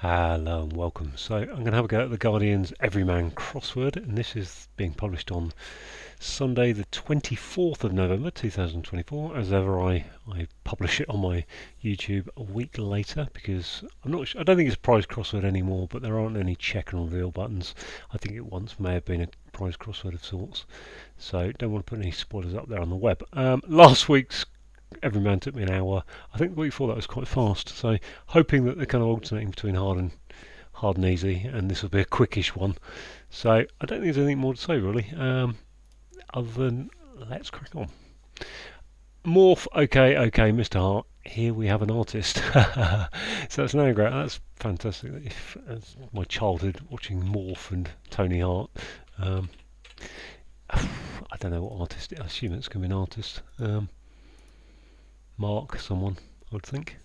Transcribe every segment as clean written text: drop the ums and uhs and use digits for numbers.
Hello and welcome. So I'm going to have a go at the Guardian's Everyman crossword, and this is being published on Sunday the 24th of November 2024. As ever, I publish it on my YouTube a week later because I don't think it's a prize crossword anymore, but there aren't any check and reveal buttons. I think it once may have been a prize crossword of sorts, so don't want to put any spoilers up there on the web. Last week's Everyman took me an hour. I think the week before that was quite fast, so hoping that they're kind of alternating between hard and easy, and this will be a quickish one. So I don't think there's anything more to say really, other than let's crack on. Morph, okay, Mr. Hart. Here we have an artist. So that's an anagram. That's fantastic. That's my childhood watching Morph and Tony Hart. Um, I don't know what artist. I assume it's going to be an artist. Mark, someone, I would think.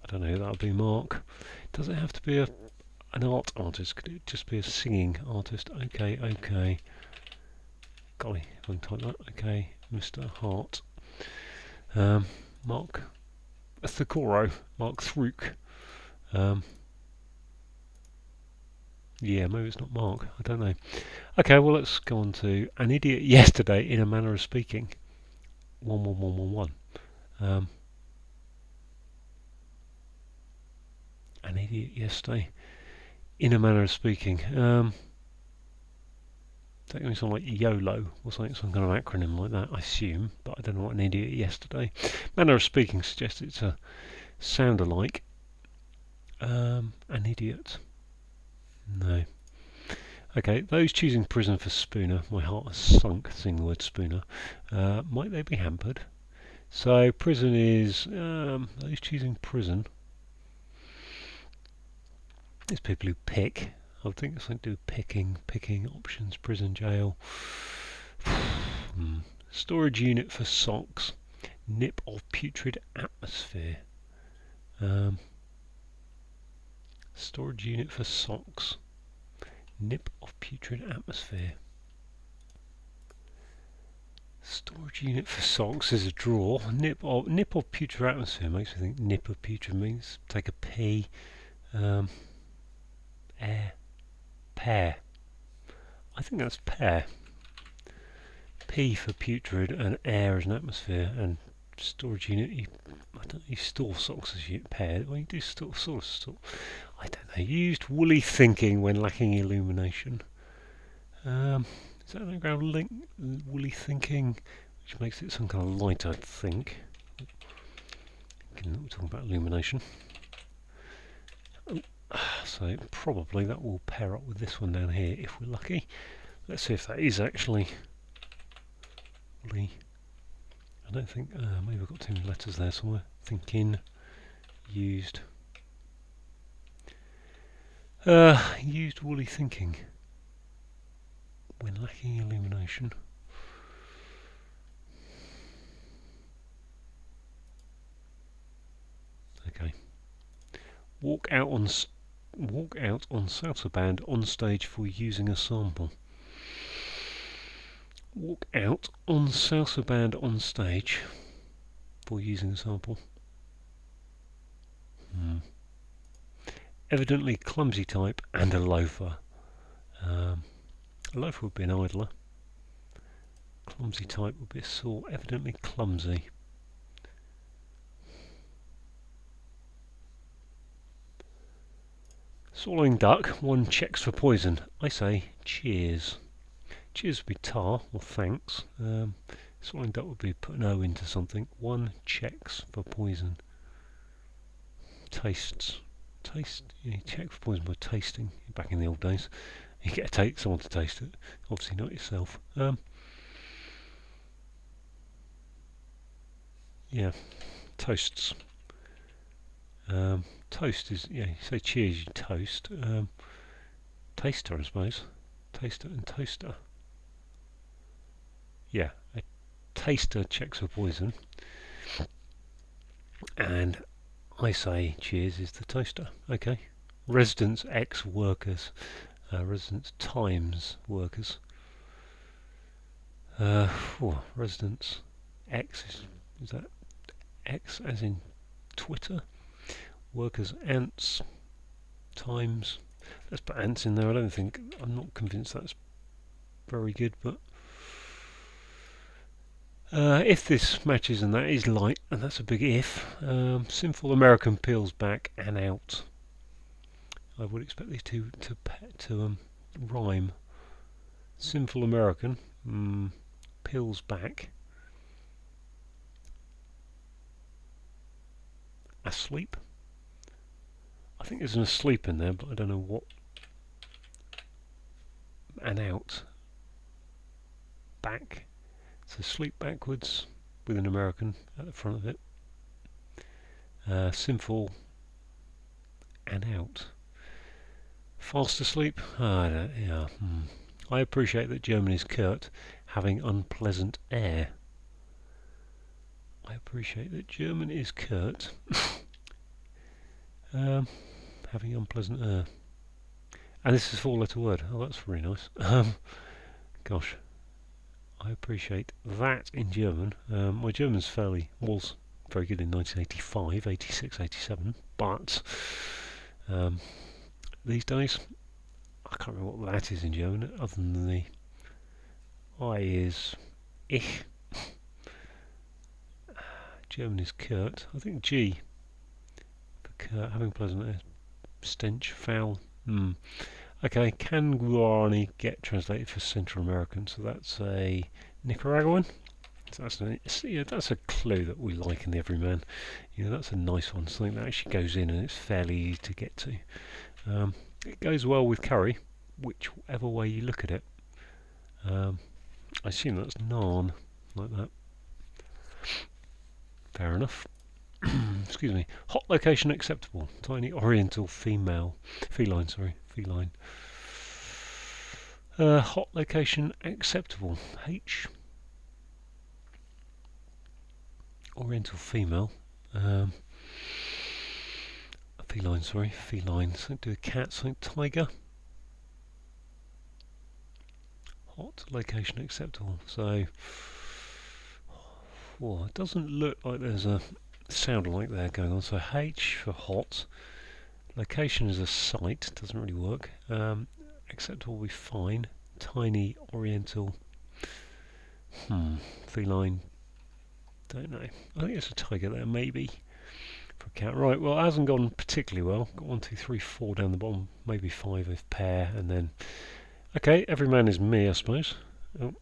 I don't know who that would be, Mark. Does it have to be an art artist? Could it just be a singing artist? Okay. Golly, if I can type that. Okay, Mr. Hart. Mark Thakoro. Mark Thruk. Yeah, maybe it's not Mark. I don't know. Okay, well, let's go on to An Idiot Yesterday in a Manner of Speaking. 11111. An idiot yesterday, in a manner of speaking. That going to sound like YOLO or something, some kind of acronym like that, I assume, but I don't know what an idiot yesterday. Manner of speaking suggests it's a sound alike. An idiot. No. Okay, those choosing prison for Spooner, my heart has sunk seeing the word Spooner. Might they be hampered? So prison is those choosing prison. It's people who pick. I would think it's something to do with picking options, prison, jail. Storage unit for socks. Nip of putrid atmosphere. Storage unit for socks. Nip of putrid atmosphere. Storage unit for socks is a drawer. Nip of putrid atmosphere makes me think nip of putrid means take a pee. Air. Pear. I think that's pear. P for putrid and air as an atmosphere, and storage unit. I don't know, you store socks as you pair. Well, you do store. I don't know. Used woolly thinking when lacking illumination. Is that an anagram link? Woolly thinking, which makes it some kind of light, I think. We're talking about illumination. So probably that will pair up with this one down here if we're lucky. Let's see if that is actually woolly. I don't think, maybe I've got too many letters there somewhere. Thinking, used. Used woolly thinking when lacking illumination. Okay. Walk out on salsa band on stage for using a sample. Walk out on salsa band on stage for using a sample. Evidently clumsy type and a loafer. A loafer would be an idler. Clumsy type would be a saw. Evidently clumsy. Swallowing duck, one checks for poison. I say cheers. Cheers would be tar or thanks. Swallowing duck would be put an O into something. One checks for poison. Tastes. You check for poison by tasting. Back in the old days, you get someone to taste it. Obviously not yourself. Yeah, toasts. Toast is, you say cheers, you toast. Taster, I suppose. Taster and toaster. Yeah, a taster checks for poison. And I say cheers is the toaster. Okay. Residents X workers. Residents times workers. Residents X is that X as in Twitter? Workers ants times. Let's put ants in there. I'm not convinced that's very good, but if this matches, and that is light, and that's a big if, sinful American peels back and out. I would expect these two to rhyme. Sinful American peels back. Asleep. I think there's an asleep in there, but I don't know what. And out. Back. So sleep backwards with an American at the front of it. Sinful and out. Fast asleep. Yeah. I appreciate that German is curt, having unpleasant air. I appreciate that German is curt, having unpleasant air. And this is a four-letter word. Oh, that's really nice. Gosh, I appreciate that in German. My German's was very good in 1985, 86, 87, but these days I can't remember what that is in German, other than the I is ich. German is curt. I think G for curt, having pleasant air. Stench, foul. Okay, can guarani get translated for Central American? So that's a Nicaraguan. So that's a clue that we like in the Everyman. That's a nice one. Something that actually goes in and it's fairly easy to get to. It goes well with curry, whichever way you look at it. I assume that's naan, like that. Fair enough. Excuse me. Hot location acceptable. Tiny oriental feline. Hot location acceptable. H. Oriental female. Feline. Something to do with cat. Something tiger. Hot location acceptable. So, it doesn't look like there's a sound like there going on. So H for hot. Location is a site. Doesn't really work. Acceptable will be fine. Tiny oriental. Feline. Don't know. I think it's a tiger there, maybe. For a cat. Right, well, it hasn't gone particularly well. Got 1, 2, 3, 4 down the bottom. Maybe 5 if pair, and then... Okay, Everyman is me, I suppose. Oh,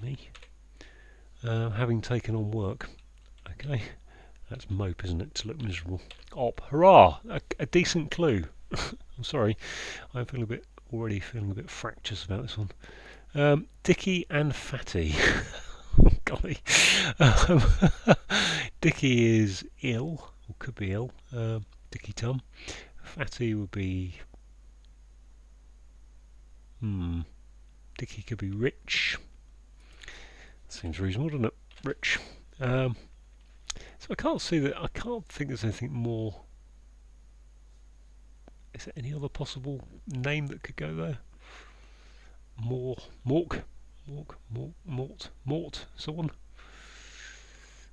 me. Having taken on work. Okay. That's mope, isn't it? To look miserable. Op. Hurrah! A decent clue. I'm sorry. I'm already feeling a bit fractious about this one. Dicky and Fatty. Golly. Dicky is ill, or could be ill. Dicky Tum. Fatty would be... Dicky could be rich. Seems reasonable, doesn't it? Rich. So I can't think there's anything more. Is there any other possible name that could go there? Mort, someone?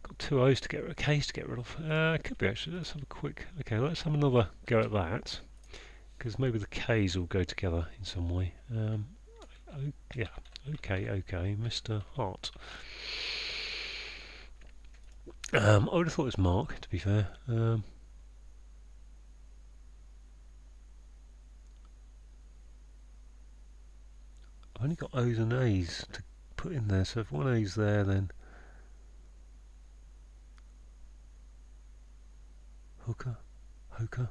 Got 2 O's to get rid of, K's to get rid of. Could be actually. Let's have a quick. Okay, let's have another go at that, because maybe the K's will go together in some way. Yeah. Okay, Mr. Hart. I would have thought it was Mark, to be fair. I've only got O's and A's to put in there, so if one A's there, then hooker, hookra.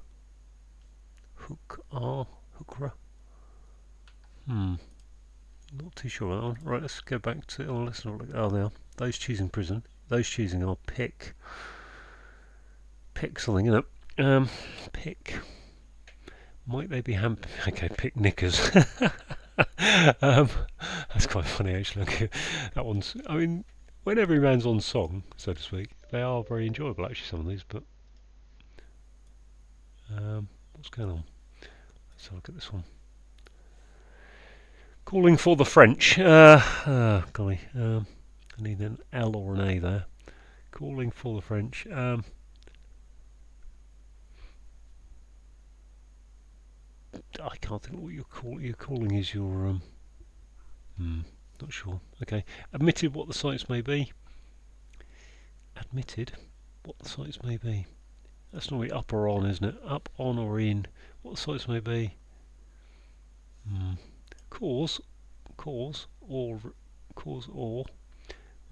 Not too sure on that one. Right, let's go back to. Let's not look. Oh, they are. Those choosing prison. Those choosing are pick. Pick something, innit? Pick. Might they be Okay, pick knickers. That's quite funny, actually. Okay, that one's. I mean, when Everyman's on song, so to speak, they are very enjoyable, actually. Some of these, but what's going on? Let's have a look at this one. Calling for the French. Golly. I need an L or an A there. Calling for the French. I can't think what you're calling is your not sure. Okay. Admitted what the sites may be. Admitted what the sites may be. That's normally up or on, isn't it? Up, on, or in. What the sites may be. Cause, cause, or cause, or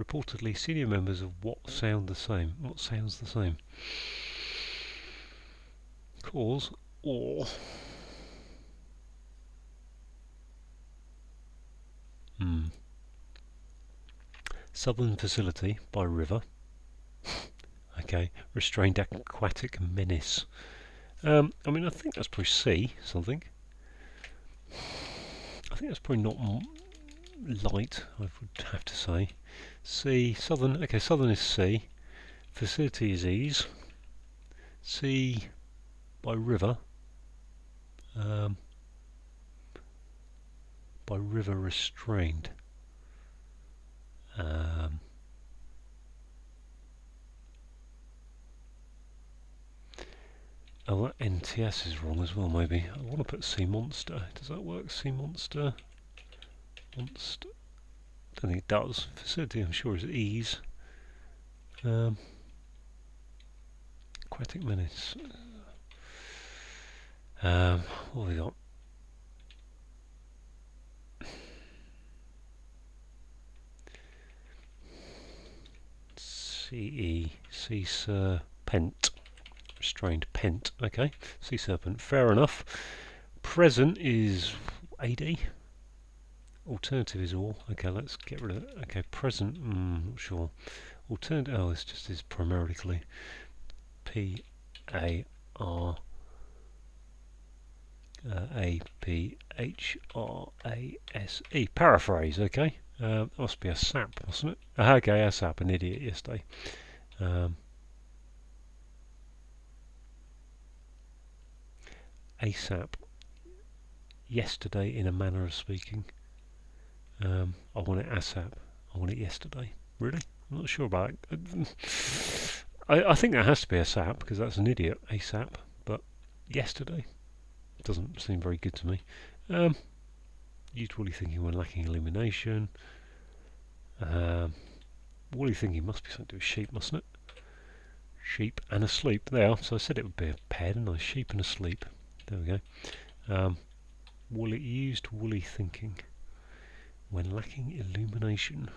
reportedly senior members of what sound the same. What sounds the same? Cause, or. Southern facility by river. Okay. Restrained aquatic menace. I mean, I think that's probably C something. I think that's probably not light, I would have to say. C, southern, okay, southern is C. Facility is ease. C by river. By river restrained. Oh, that NTS is wrong as well, maybe. I want to put sea monster. Does that work? Sea monster? Monster? Don't think it does. Facility, I'm sure, is ease. Aquatic menace. What have we got? CE. Sea serpent. Restrained pent. Okay. Sea serpent. Fair enough. Present is AD. Alternative is all. Okay, let's get rid of it. Okay, present. Not sure. Alternative. Oh, this just is primarily PARAPHRASE. Paraphrase. Okay. That must be a sap, mustn't it? Okay, a sap. An idiot yesterday. ASAP. Yesterday, in a manner of speaking. I want it ASAP. I want it yesterday. Really? I'm not sure about it. I think that has to be ASAP because that's an idiot. ASAP. But yesterday doesn't seem very good to me. Used woolly thinking when lacking illumination. Woolly thinking must be something to do with sheep, mustn't it? Sheep and asleep. There. So I said it would be a pair, didn't I? Sheep and asleep. There we go. Used woolly thinking when lacking illumination.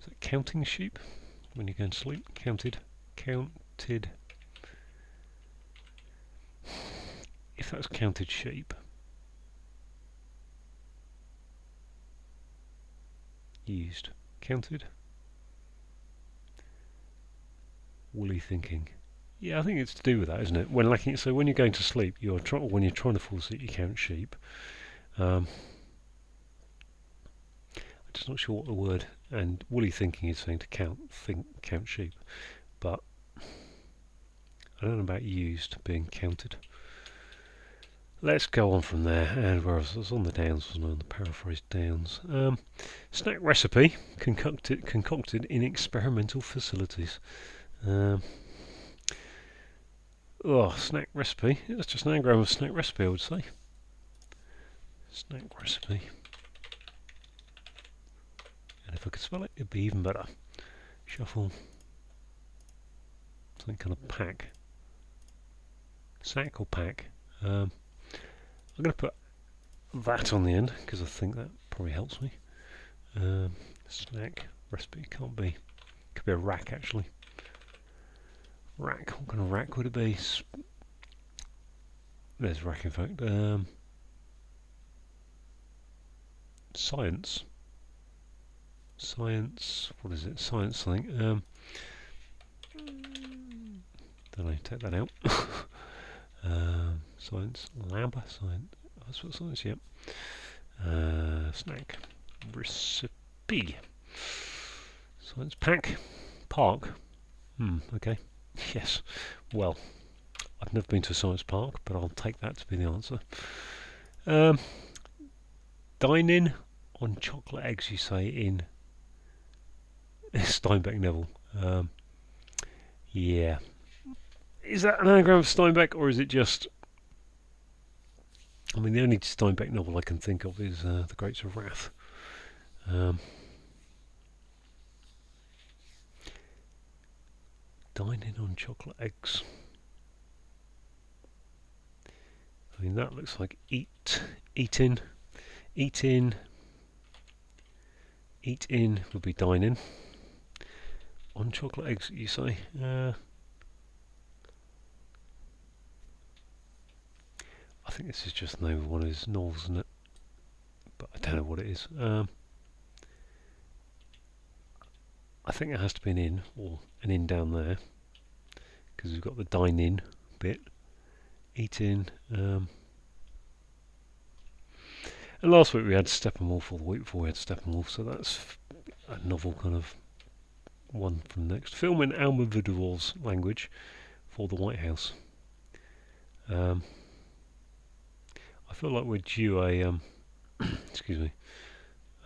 Is that counting sheep when you go and sleep? Counted. If that's counted sheep. Used. Counted. Woolly thinking. Yeah, I think it's to do with that, isn't it? When lacking, so when you're going to sleep, when you're trying to fall asleep, you count sheep. I'm just not sure what the word. And woolly thinking is saying to count sheep, but I don't know about used being counted. Let's go on from there. And where else? I was on the downs, wasn't I? On the paraphrase downs. Snack recipe concocted in experimental facilities. Snack recipe. That's just an anagram of snack recipe, I would say. Snack recipe. And if I could spell it, it'd be even better. Shuffle. Something kind of pack. Sack or pack. I'm going to put that on the end because I think that probably helps me. Snack recipe can't be. Could be a rack actually. Rack. What kind of rack would it be? There's rack in fact. Science. What is it? Science something. Don't know, take that out. Science. Lab. Science. That's what science, yep. Snack. Recipe. Science pack. Park. Okay. Yes. Well, I've never been to a science park, but I'll take that to be the answer. Dine in on chocolate eggs, you say, in Steinbeck Neville. Yeah. Is that an anagram of Steinbeck, or is it just... I mean, the only Steinbeck novel I can think of is The Grapes of Wrath. Dining on chocolate eggs. I mean, that looks like eat in would be dining. On chocolate eggs, you say? I think this is just the name of one of his novels, isn't it? But I don't know what it is. I think it has to be an inn, or an inn down there, because we've got the dine in bit. Eat in. And last week we had Steppenwolf, or the week before we had Steppenwolf, so that's a novel kind of one from the next. Film in Almodovar's language for the White House. I feel like we're due a excuse me,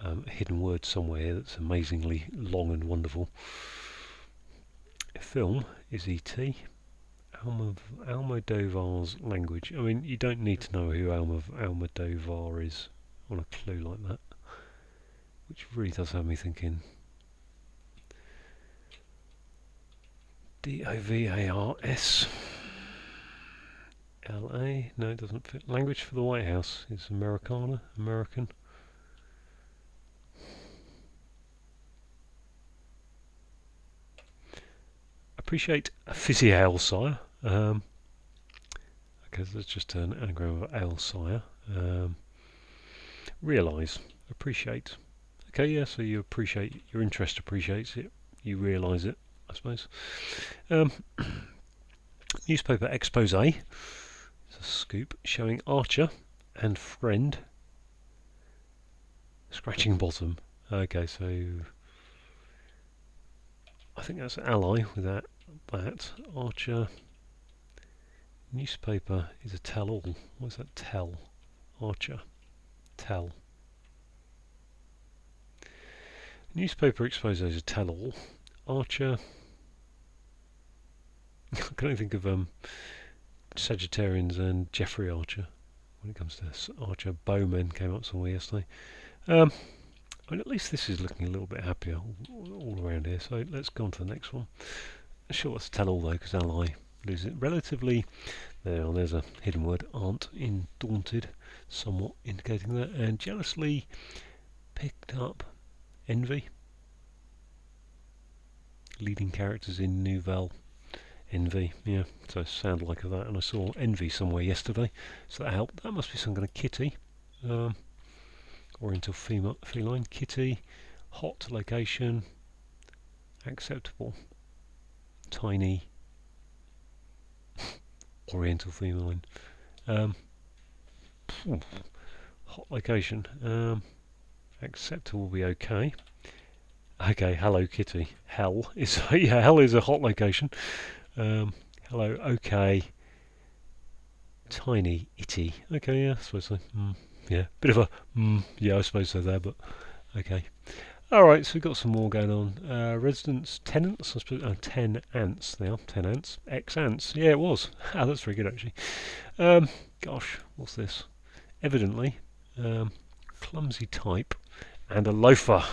a hidden word somewhere here that's amazingly long and wonderful. Film is E.T. Almodovar's language. I mean, you don't need to know who Almodovar is on a clue like that, which really does have me thinking. Dovars. L.A. No, it doesn't fit. Language for the White House is Americana, American. Appreciate a fizzy ale, sire. Okay, that's just an anagram of ale, sire. Realise, appreciate. Okay, yeah, so you appreciate, your interest appreciates it, you realise it, I suppose. Newspaper expose. It's a scoop showing Archer and friend scratching bottom. Okay, so I think that's ally with that. Archer. Newspaper is a tell-all. What's that? Tell. Archer. Tell. Newspaper expose is a tell-all. Archer. I can only think of Sagittarians and Jeffrey Archer when it comes to Archer. Bowmen came up somewhere yesterday. I mean, at least this is looking a little bit happier all around here. So let's go on to the next one. Sure, it's a tell-all though, because ally loses it relatively. There's a hidden word. Aren't in daunted, somewhat indicating that, and jealously picked up. Envy. Leading characters in nouvelle. Envy, yeah, so it sounded like that, and I saw envy somewhere yesterday, so that helped. That must be some kind of kitty, oriental feline, kitty, hot location, acceptable, tiny, oriental feline, hot location, acceptable will be okay. Okay, Hello Kitty. Hell is yeah, hell is a hot location. Hello, okay. Tiny, itty. Okay, yeah, I suppose so. Yeah, bit of a yeah, I suppose so there, but okay. Alright, so we've got some more going on. Residents, tenants, I suppose, 10 ants now. 10 ants. Ants. Yeah, it was. That's very good, actually. Gosh, what's this? Evidently, clumsy type and a loafer.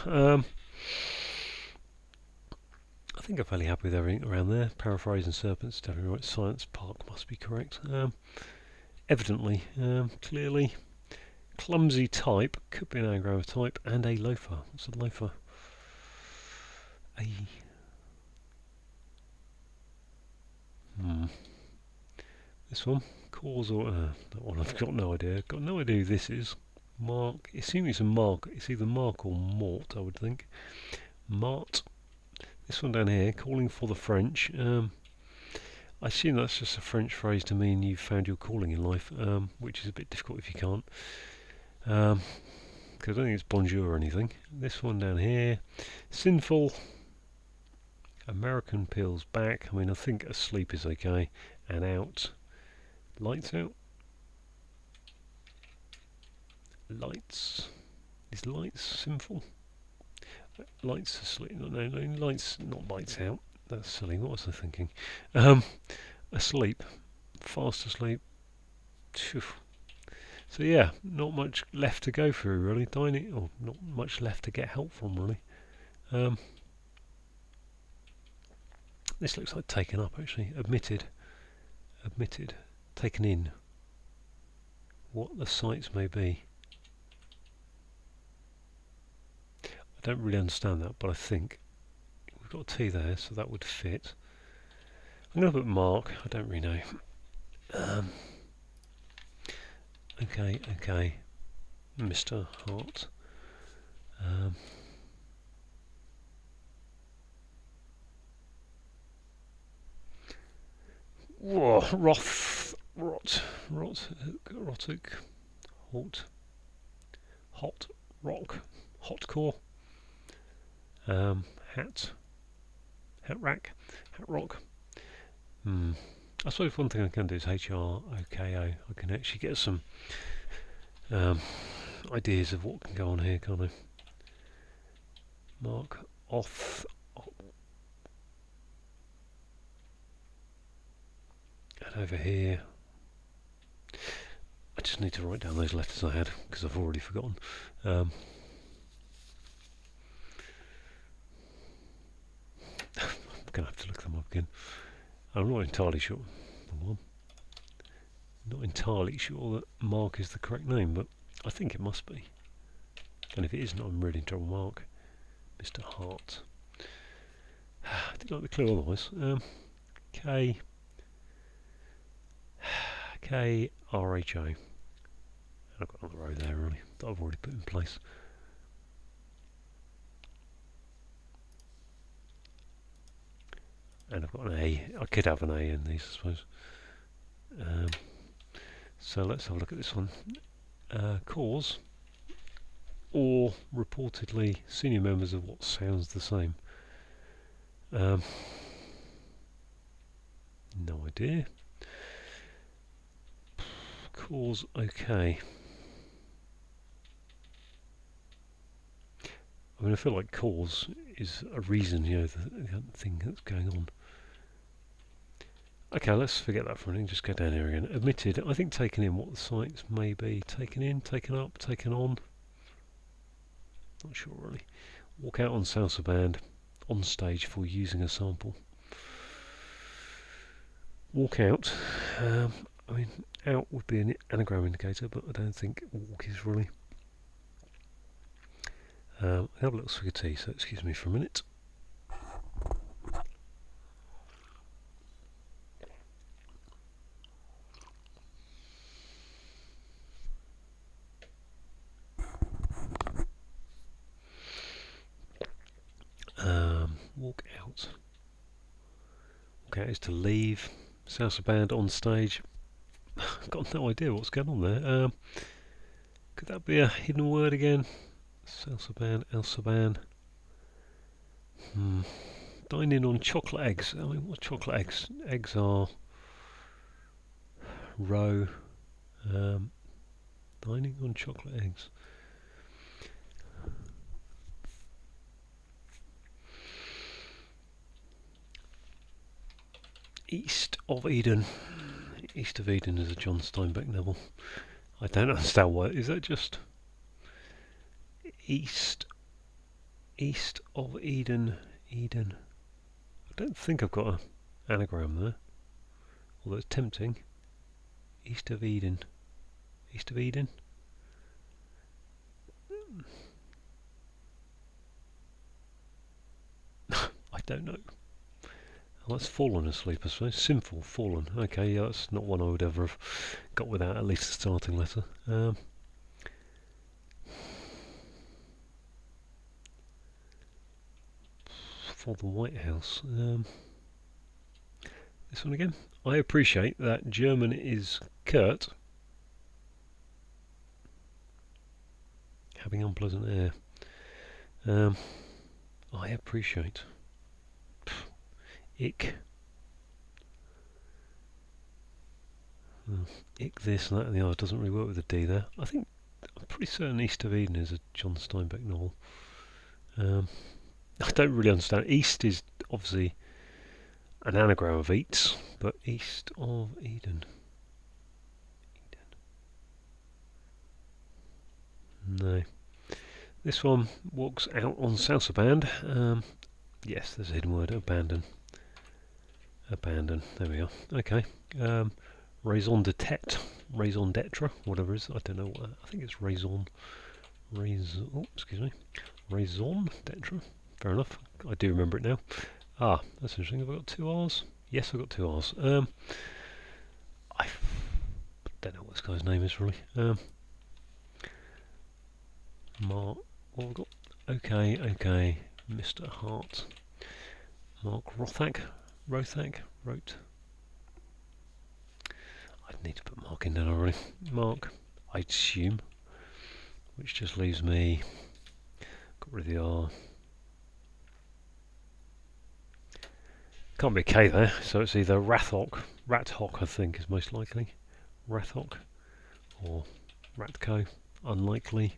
I think I'm fairly happy with everything around there. Paraphrasing serpents, definitely right. Science Park must be correct. Evidently, clearly, clumsy type could be an anagram of type, and a loafer. What's a loafer? This one, causal. That one I've got no idea. Got no idea who this is. Mark. Assuming it's a mark. It's either Mark or Mort, I would think. Mart. This one down here, calling for the French. I assume that's just a French phrase to mean you've found your calling in life, which is a bit difficult if you can't. Because I don't think it's bonjour or anything. This one down here, sinful. American peels back. I mean, I think asleep is okay. And out. Lights out. Lights. Is lights sinful? Lights asleep. No, lights, not lights out. That's silly. What was I thinking? asleep, fast asleep. Phew. So yeah, not much left to go through really. Dining, or not much left to get help from really. Um, this looks like taken up actually. Admitted, taken in. What the sites may be. I don't really understand that, but I think we've got a T there, so that would fit. I'm going to put Mark. I don't really know. Okay. Mr. Hart. Whoa, Rotuk, Hot, Rock, Hotcore, Hat Rack, Hat Rock. I suppose one thing I can do is HROKO. I can actually get some ideas of what can go on here, can't I? Mark off. And over here, I just need to write down those letters I had because I've already forgotten. I'm going to have to look them up again. I'm not entirely sure. Not entirely sure that Mark is the correct name, but I think it must be. And if it isn't, I'm really in trouble. Mark, Mr. Hart. I didn't like the clue otherwise. K-R-H-O. I've got another row there really that I've already put in place. And I've got an A. I could have an A in these, I suppose. So let's have a look at this one. Cause or reportedly senior members of what sounds the same. No idea. Cause okay. I mean, I feel like cause is a reason, the thing that's going on. Okay, let's forget that for a minute. Just go down here again. Admitted. I think taken in what the sites may be. Taken in, taken up, taken on. Not sure really. Walk out on salsa band on stage for using a sample. Walk out. I mean, out would be an anagram indicator, but I don't think walk is really. I have a little swig of tea, so excuse me for a minute. Walk out. Walk out is to leave. Salsa band on stage. I've got no idea what's going on there. Could that be a hidden word again? Salsa band, Elsa band. Dining on chocolate eggs. I mean, what's chocolate eggs? Eggs are row. Dining on chocolate eggs. East of Eden. East of Eden is a John Steinbeck novel. I don't understand what. Is that just East of Eden? Eden. I don't think I've got an anagram there. Although it's tempting. East of Eden. East of Eden? I don't know. Oh, that's fallen asleep, I suppose. Sinful, fallen. Okay, yeah, that's not one I would ever have got without at least a starting letter. For the White House. This one again. I appreciate that German is curt. Having unpleasant air. I appreciate. Ick. Ick this and that and the other. Doesn't really work with the D there. I'm pretty certain East of Eden is a John Steinbeck novel. I don't really understand. East is obviously an anagram of eats, but east of Eden. No. This one walks out on Southband. Yes, there's a hidden word. Abandon. Abandon. There we are. Okay. Raison d'etre. Raison d'etre. Whatever it is. I don't know what. I think it's raison. Raison. Oh, excuse me. Raison d'etre. Fair enough. I do remember it now. Ah, that's interesting. Have I got two R's? Yes, I've got two R's. I don't know what this guy's name is really. Mark. What have I got? Okay. Mr. Hart. Mark Rothak. Wrote. I'd need to put Mark in there already. Mark, I'd assume. Which just leaves me. Got rid of the R. Can't be a K there, so it's either Rathok I think is most likely. Rathok. Or Ratko. Unlikely.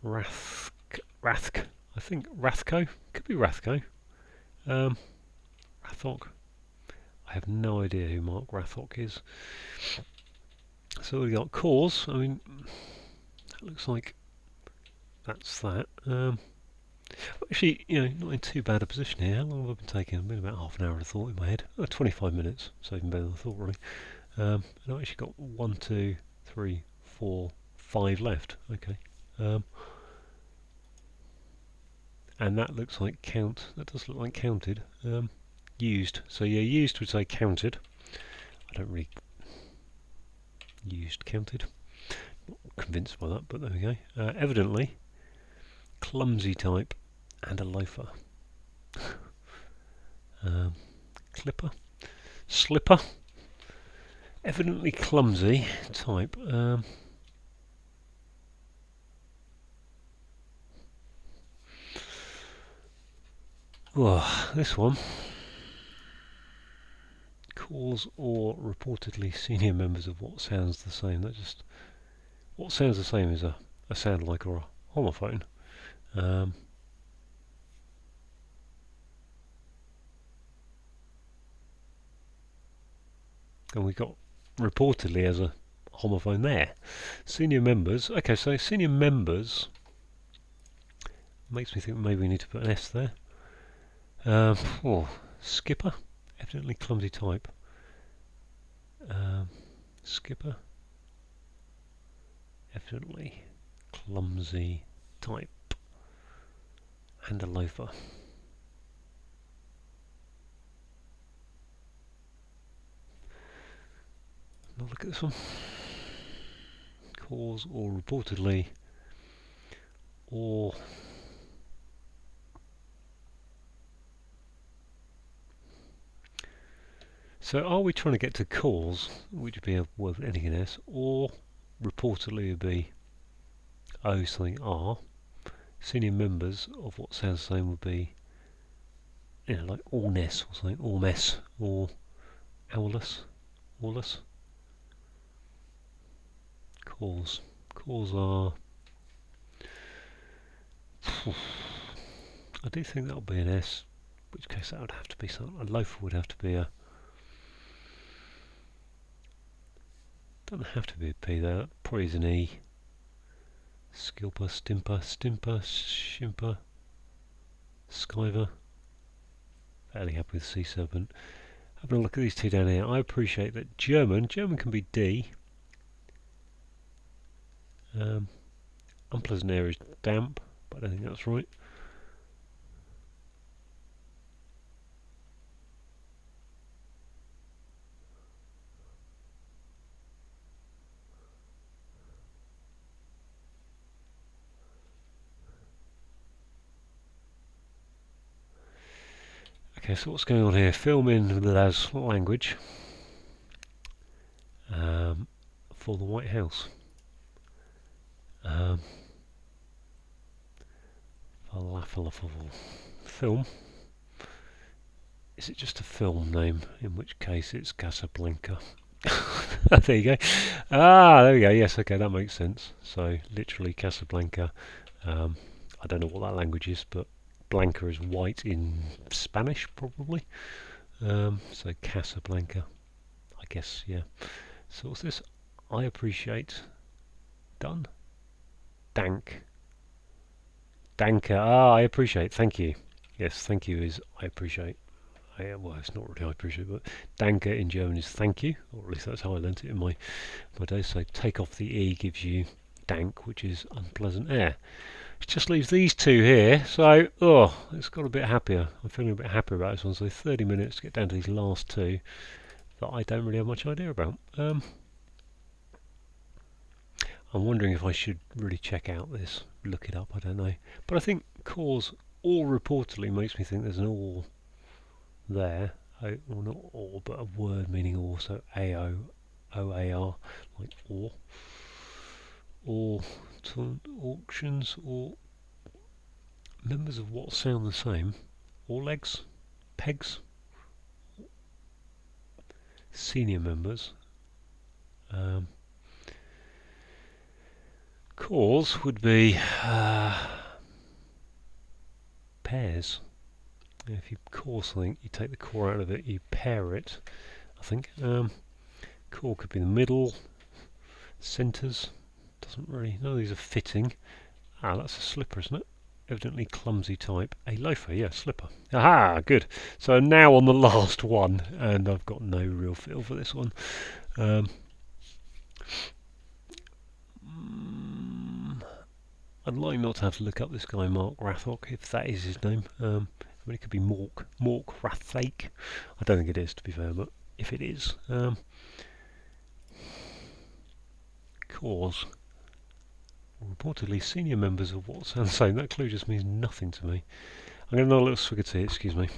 Rathk. I think Rathko. Could be Rathko. Rathok. I have no idea who Mark Rathok is. So we got cause. I mean, that looks like that's that. Actually, not in too bad a position here. How long have I been taking? I've been about half an hour, I thought, in my head. 25 minutes, so even better than I thought, really. And I've actually got 1, 2, 3, 4, 5 left. Okay. And that looks like count. That does look like counted. Used. So yeah, used would say counted. I don't really used counted. Not convinced by that, but there we go. Evidently, clumsy type and a loafer. Clipper. Slipper. Evidently clumsy type. This one. Calls or reportedly senior members of what sounds the same. That just what sounds the same is a sound like or a homophone. And we got reportedly as a homophone there. Senior members. Okay, so senior members makes me think maybe we need to put an S there. Skipper. Evidently clumsy type. Skipper. Evidently clumsy type. And a loafer. Now look at this one. Cause or reportedly or so are we trying to get to cause, which would be a word ending in S, or reportedly would be O something R. Senior members of what sounds the same would be like allness or something, or mess, or owlus. Cause are I do think that would be an S, in which case that would have to be something. A loafer would have to be a. Doesn't have to be a P there. Probably is an E. Skilper, stimper, shimper, skiver. Fairly happy with sea serpent. Having a look at these two down here. I appreciate that German can be D. Unpleasant air is damp, but I don't think that's right. Okay, so what's going on here? Film in Laz language for the White House. Falafel film. Is it just a film name? In which case it's Casablanca. There you go. There we go. Yes, okay, that makes sense. So literally Casablanca. I don't know what that language is, but Blanca is white in Spanish, probably. So Casablanca, I guess, yeah. So what's this? I appreciate. Done. Dank. Danke. Ah, I appreciate. Thank you. Yes, thank you is I appreciate. Well, it's not really I appreciate, but Danke in German is thank you, or at least that's how I learnt it in my days. So take off the E gives you dank, which is unpleasant air. It just leaves these two here, so it's got a bit happier. I'm feeling a bit happier about this one. So 30 minutes to get down to these last two that I don't really have much idea about. I'm wondering if I should really check out this, look it up, I don't know. But I think cause or reportedly makes me think there's an or there. Well, not or, but a word meaning or, so AO, OAR, like or auctions, or members of what sound the same, or legs, pegs, senior members. Cause would be pairs. If you core something, you take the core out of it, you pair it, I think. Core could be the middle, centres, doesn't really, none of these are fitting. Ah, that's a slipper, isn't it? Evidently clumsy type. A loafer, yeah, slipper. Aha, good. So now on the last one, and I've got no real feel for this one. I'd like not to have to look up this guy Mark Rathok, if that is his name. I mean, it could be Mork Rathake. I don't think it is, to be fair, but if it is, cause reportedly senior members of what sounds the same. That clue just means nothing to me. I'm going to have a little swig of tea, excuse me.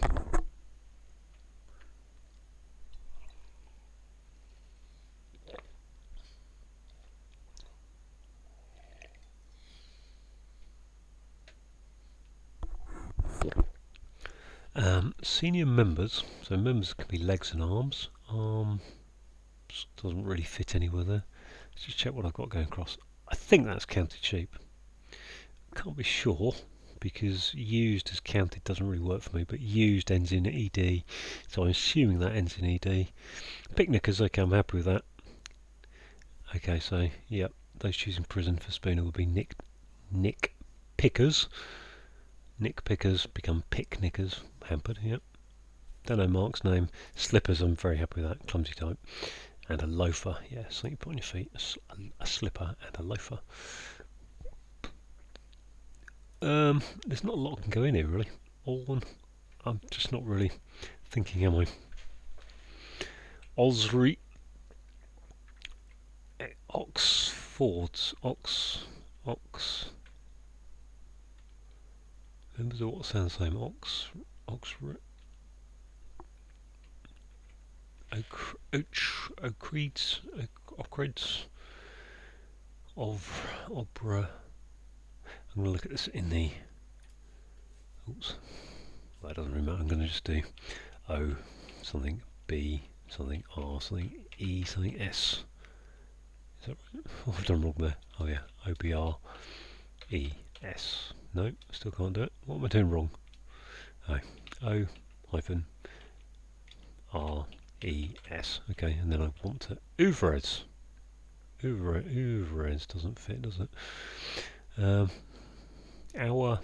Senior members, so members can be legs and arms. Arms doesn't really fit anywhere there. Let's just check what I've got going across. I think that's counted sheep. Can't be sure because used as counted doesn't really work for me, but used ends in ed, so I'm assuming that ends in ed. Picnickers, okay, I'm happy with that. Okay, so yep, those choosing prison for Spooner would be nick pickers. Nick pickers become picnickers. Hampered, yep. Don't know Mark's name. Slippers, I'm very happy with that. Clumsy type. And a loafer, yeah, something you put on your feet. A slipper and a loafer. There's not a lot can go in here really. All one. I'm just not really thinking, am I? Osri. Oxfords. Ox. Members of what sounds the same? Ox. Ocrids. Obra. I'm going to look at this in the. Oops. Well, that doesn't really matter. I'm going to just do O something, B something, R something, E something, S. Is that right? Oh, I've done wrong there. Oh yeah, OBR E S. No, still can't do it. What am I doing wrong? Oh, O hyphen R E S. Okay, and then I want to Ouvres. Ouvres doesn't fit, does it? Our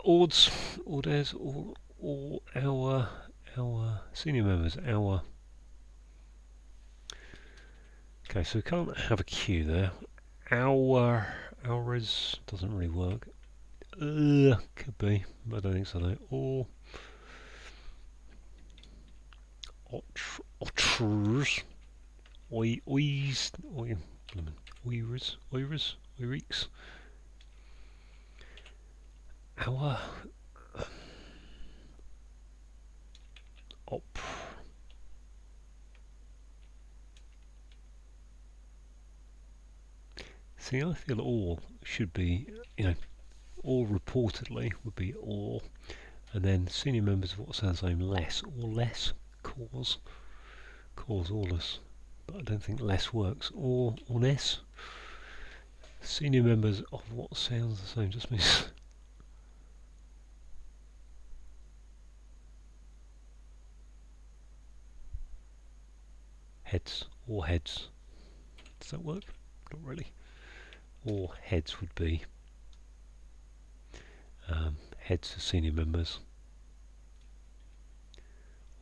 orders, or our senior members, our. Okay, so we can't have a Q there. Ours doesn't really work. Could be, but I don't think so though. Or otters, oireeks, our op. See, I feel all should be, all reportedly would be all, and then senior members of what sounds like less or less, cause orless, but I don't think less works, or less. Senior members of what sounds the same just means Heads. Or heads. Does that work? Not really. Or heads would be heads of senior members.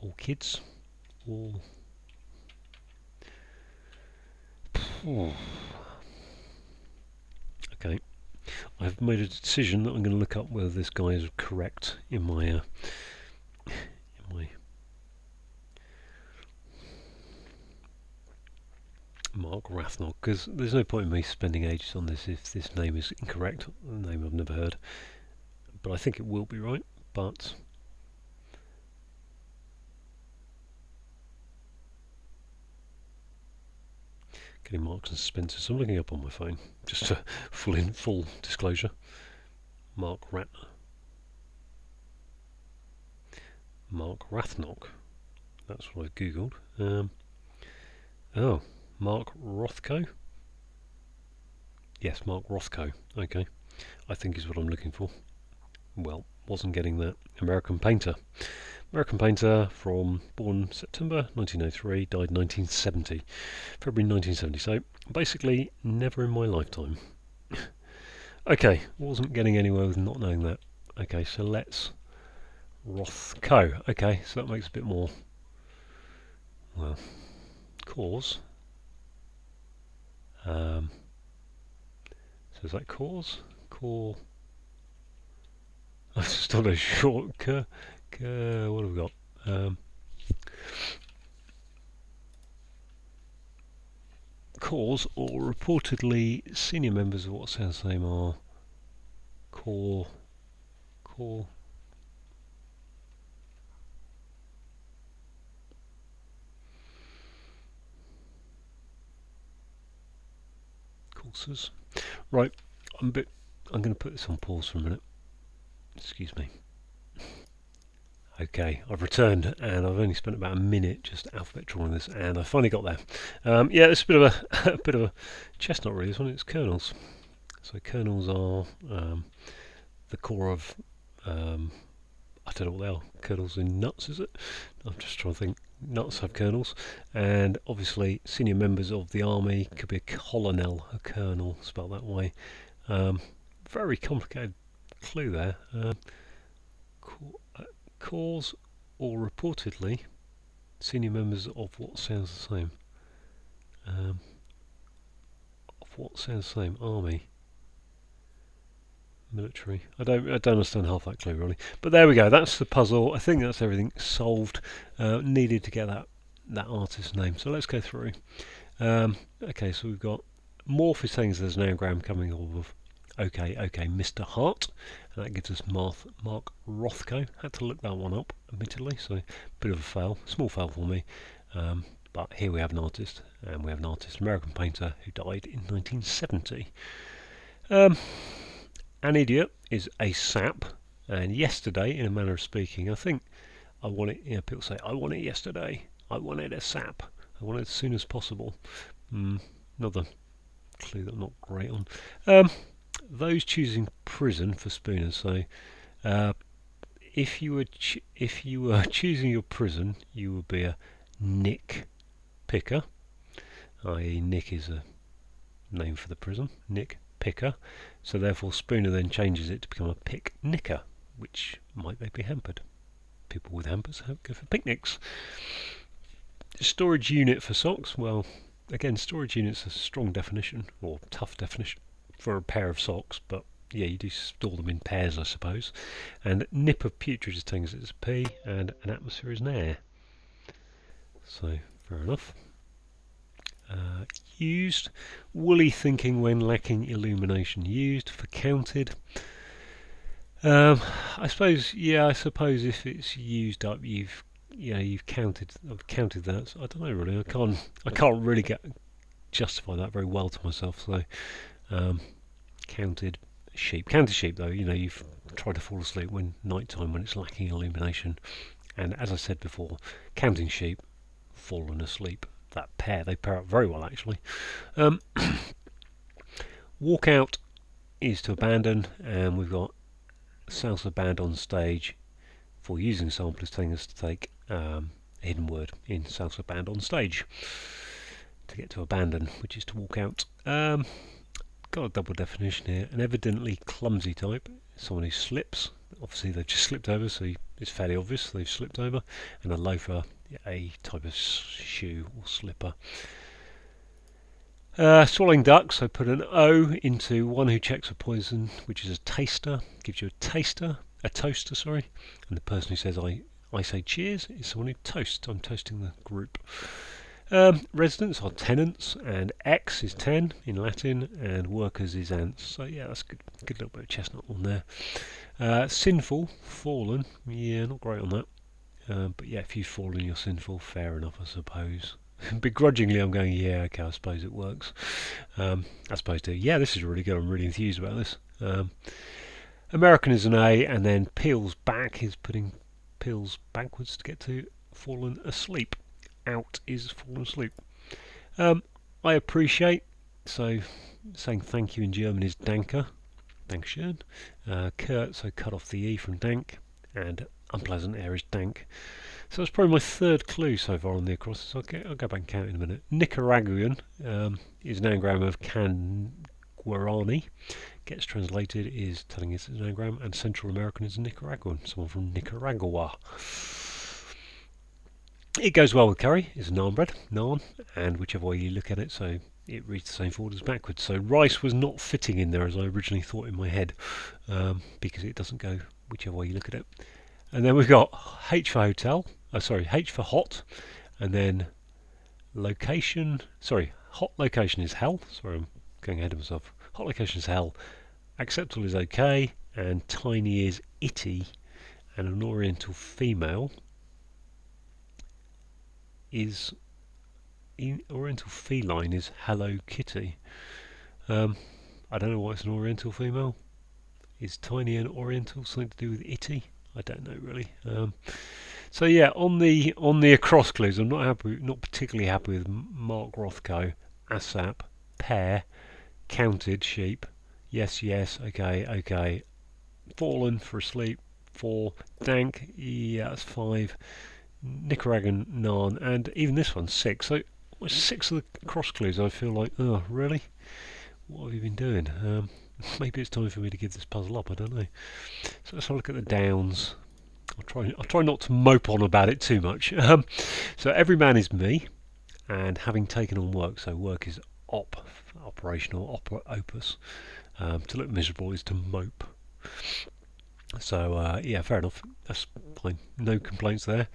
All kids. All... Okay. I've made a decision that I'm going to look up whether this guy is correct in my Mark Rathnock, because there's no point in me spending ages on this if this name is incorrect, a name I've never heard. But I think it will be right, but... Getting Marks and Spencer, so I'm looking up on my phone, just to full disclosure. Mark Rathnock, that's what I googled. Oh, Mark Rothko? Yes, Mark Rothko, okay. I think is what I'm looking for. Well, wasn't getting that. American painter. American painter born September 1903, died 1970. February 1970, so basically never in my lifetime. Okay, wasn't getting anywhere with not knowing that. Okay, so let's... Rothko. Okay, so that makes a bit more... Well, cause. So is that cause? Core... I've just done a short... what have we got? Cause, or reportedly senior members of what sounds the same are core courses. Right, I'm going to put this on pause for a minute. Excuse me. Okay, I've returned and I've only spent about a minute just alphabet drawing this, and I finally got there. Yeah, it's a bit of a bit of a chestnut really. This one, it's kernels. So kernels are the core of I don't know what they are. Kernels in nuts, is it? I'm just trying to think. Nuts have kernels, and obviously senior members of the army could be a colonel, a colonel, spelled that way. Very complicated clue there. Cause or reportedly senior members of what sounds the same. Of what sounds the same? Army, military. I don't understand half that clue really. But there we go. That's the puzzle. I think that's everything solved. Needed to get that artist's name. So let's go through. Okay, so we've got morph is saying there's an anagram coming off of okay, Mr. Hart, and that gives us Mark Rothko. Had to look that one up, admittedly, so bit of a fail, small fail for me. But here we have an artist, and we have an artist, American painter, who died in 1970. An idiot is a sap, and yesterday, in a manner of speaking, I think I want it. You know, people say, "I want it yesterday. I want it ASAP. I want it as soon as possible." Another clue that I'm not great on. Those choosing prison for Spooner. So, if you were choosing your prison, you would be a nick picker. I.e., nick is a name for the prison. Nick picker. So therefore, Spooner then changes it to become a picnicker, which might they be hampered. People with hampers go for picnics. Storage unit for socks. Well, again, storage unit's a strong definition, or tough definition, for a pair of socks, but yeah, you do store them in pairs, I suppose. And nip of putrid is taken as a P, and an atmosphere is an air. So, fair enough. Used, woolly thinking when lacking illumination. Used for counted. I suppose if it's used up, you've counted. I've counted that. So I don't know really. I can't really justify that very well to myself. So, counted sheep though. You've tried to fall asleep when nighttime when it's lacking illumination, and as I said before, counting sheep, fallen asleep. That they pair up very well actually. Walk out is to abandon, and we've got sounds of band on stage for using sample is telling us to take hidden word in salsa band on stage. To get to abandon, which is to walk out. Got a double definition here. An evidently clumsy type, someone who slips. Obviously they've just slipped over, so it's fairly obvious they've slipped over. And a loafer, a type of shoe or slipper. Swallowing duck, so put an O into one who checks for poison, which is a taster, gives you a toaster, sorry. And the person who says I say cheers is someone who toasts. I'm toasting the group. Residents are tenants, and X is 10 in Latin, and workers is ants. So yeah, that's good little bit of chestnut on there. Sinful, fallen, yeah, not great on that. But yeah, if you've fallen, you're sinful. Fair enough, I suppose. Begrudgingly, I'm going, yeah, okay, I suppose it works. As opposed to, yeah, this is really good. I'm really enthused about this. American is an A, and then peels back is putting peels backwards to get to fallen asleep. Out is fallen asleep. I appreciate, so saying thank you in German is danke, Dankeschön. Kurt, so cut off the E from dank, and unpleasant air is dank. So that's probably my third clue so far on the acrosses. I'll go back and count in a minute. Nicaraguan is an anagram of Guarani. Gets translated is telling us it's an anagram, and Central American is a Nicaraguan, someone from Nicaragua. It goes well with curry. It's a naan bread, naan, and whichever way you look at it, so it reads the same forward as backwards. So rice was not fitting in there as I originally thought in my head, because it doesn't go whichever way you look at it. And then we've got H for hotel, H for hot, and then location, hot location is hell. Sorry, I'm going ahead of myself. Hot location is hell. Acceptable is okay, and tiny is itty, and an oriental female is oriental feline is Hello Kitty. I don't know why it's an oriental female. Is tiny and oriental something to do with itty? I don't know really. So yeah, on the across clues, I'm not particularly happy with Mark Rothko, ASAP, pair, counted sheep, yes, okay, fallen for asleep, 4, dank, yeah, that's 5. Nicaraguan naan, and even this one's 6. So 6 of the cross clues I feel like, oh really? What have you been doing? Maybe it's time for me to give this puzzle up, I don't know. So let's have a look at the downs. I'll try not to mope on about it too much. So Everyman is me, and having taken on work, so work is operational, opus. To look miserable is to mope. So yeah, fair enough. That's fine. No complaints there.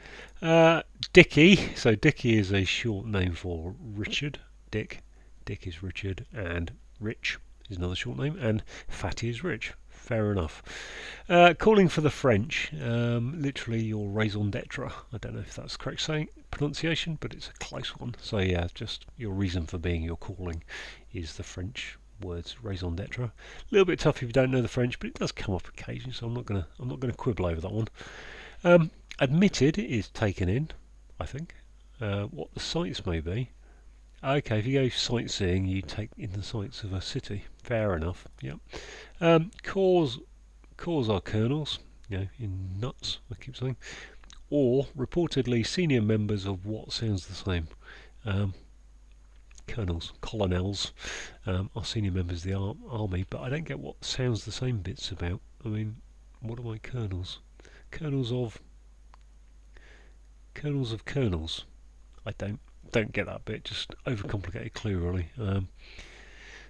Dickie. So Dickie is a short name for Richard. Dick is Richard, and Rich is another short name, and Fatty is Rich. Fair enough. Calling for the French. Literally your raison d'etre. I don't know if that's the correct pronunciation, but it's a close one. So yeah, just your reason for being, your calling, is the French words raison d'etre. A little bit tough if you don't know the French, but it does come up occasionally, so I'm not gonna quibble over that one. Admitted is taken in, I think. What the sights may be. Okay, if you go sightseeing, you take in the sights of a city. Fair enough. Yep. Cores are kernels, in nuts, I keep saying. Or reportedly senior members of what sounds the same. Colonels, colonels are senior members of the army, but I don't get what sounds the same bits about. I mean, what are my colonels? Colonels of colonels. I don't get that bit. Just overcomplicated clue, really.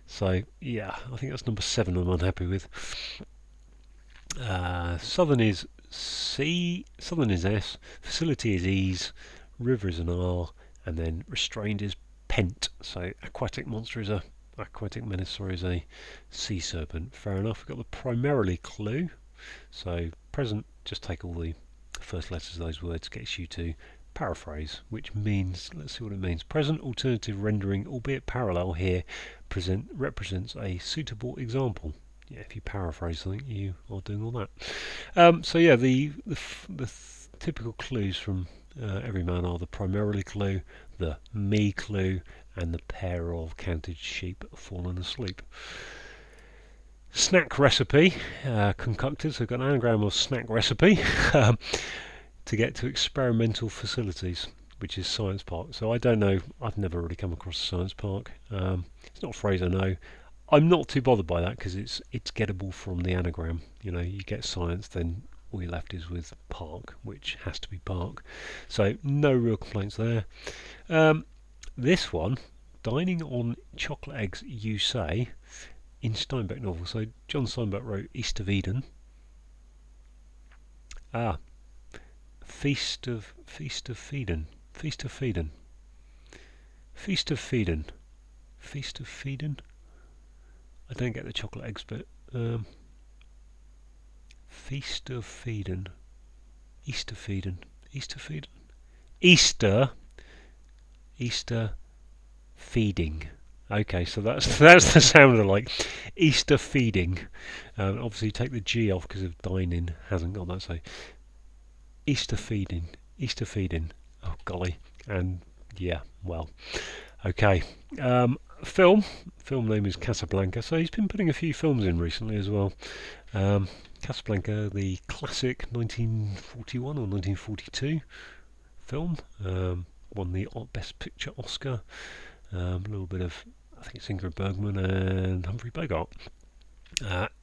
So yeah, I think that's number 7 I'm unhappy with. Southern is C, southern is S, facility is ease, river is an R, and then restrained is pent. So aquatic menace is a sea serpent. Fair enough. We've got the primarily clue. So present, just take all the first letters of those words, gets you to paraphrase, which means, let's see what it means. Present alternative rendering, albeit parallel here, represents a suitable example. Yeah, if you paraphrase something, you are doing all that. So yeah, the typical clues from Everyman are the primarily clue, the me clue, and the pair of counted sheep fallen asleep. Snack recipe, concocted, so we've got an anagram of snack recipe. to get to experimental facilities, which is science park. So I don't know. I've never really come across a science park. It's not a phrase I know. I'm not too bothered by that because it's gettable from the anagram. You know, you get science, then all you're left is with park, which has to be park. So no real complaints there. This one, dining on chocolate eggs, you say, in Steinbeck novel. So John Steinbeck wrote East of Eden. Feast of Feedin. Feast of Feedin. Feast of Feedin. Feast of Feedin. I don't get the chocolate eggs bit. Feast of Feedin. Easter Feedin. Easter Feedin. Easter feeding. Okay, so that's the sound of like Easter feeding. Obviously, take the G off because of dining hasn't got that. So Easter feeding. Easter feeding. Oh golly, and yeah, well, okay. Film name is Casablanca. So he's been putting a few films in recently as well. Casablanca, the classic 1941 or 1942 film, won the Best Picture Oscar. A little bit of, I think it's Ingrid Bergman and Humphrey Bogart.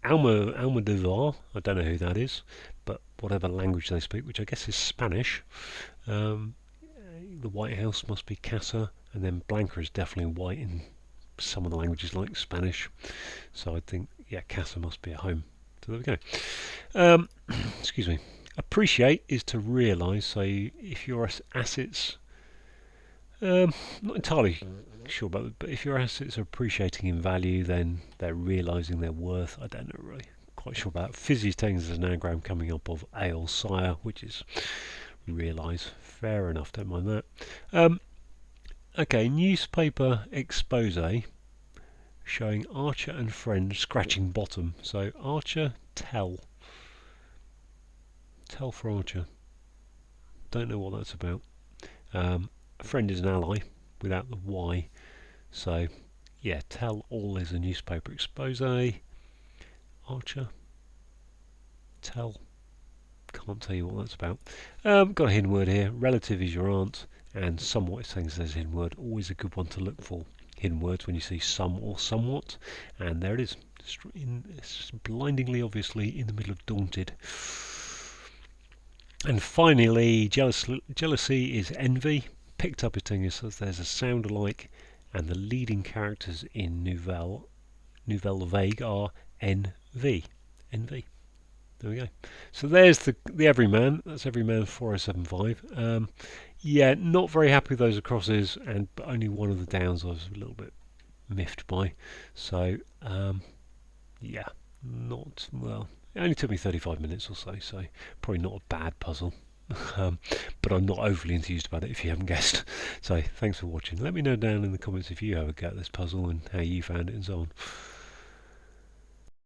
Almodovar, I don't know who that is, but whatever language they speak, which I guess is Spanish. The White House must be Casa, and then Blanca is definitely white in some of the languages like Spanish. So I think, yeah, Casa must be at home. So there we go. Excuse me. Appreciate is to realise. So if your assets, not entirely sure about it, but if your assets are appreciating in value, then they're realising their worth. I don't know really. Quite sure about. Fizzy is taken as an anagram coming up of ale sire, which is realise. Fair enough. Don't mind that. Okay, newspaper expose showing Archer and friend scratching bottom. So Archer, tell for Archer. Don't know what that's about. A friend is an ally without the Y. So yeah, tell all is a newspaper expose. Archer, tell. Can't tell you what that's about. Got a hidden word here. Relative is your aunt, and somewhat is saying there's a hidden word. Always a good one to look for. Hidden words when you see some or somewhat, and there it is. It's blindingly obviously in the middle of Daunted. And finally, jealousy is envy. Picked up a thing says there's a sound alike, and the leading characters in Nouvelle Vague are NV. Envy. There we go. So there's the Everyman. That's Everyman 4075. Yeah, not very happy with those crosses, and but only one of the downs I was a little bit miffed by. So yeah, not well. It only took me 35 minutes or so, so probably not a bad puzzle. But I'm not overly enthused about it, if you haven't guessed. So thanks for watching. Let me know down in the comments if you have a go at this puzzle and how you found it and so on.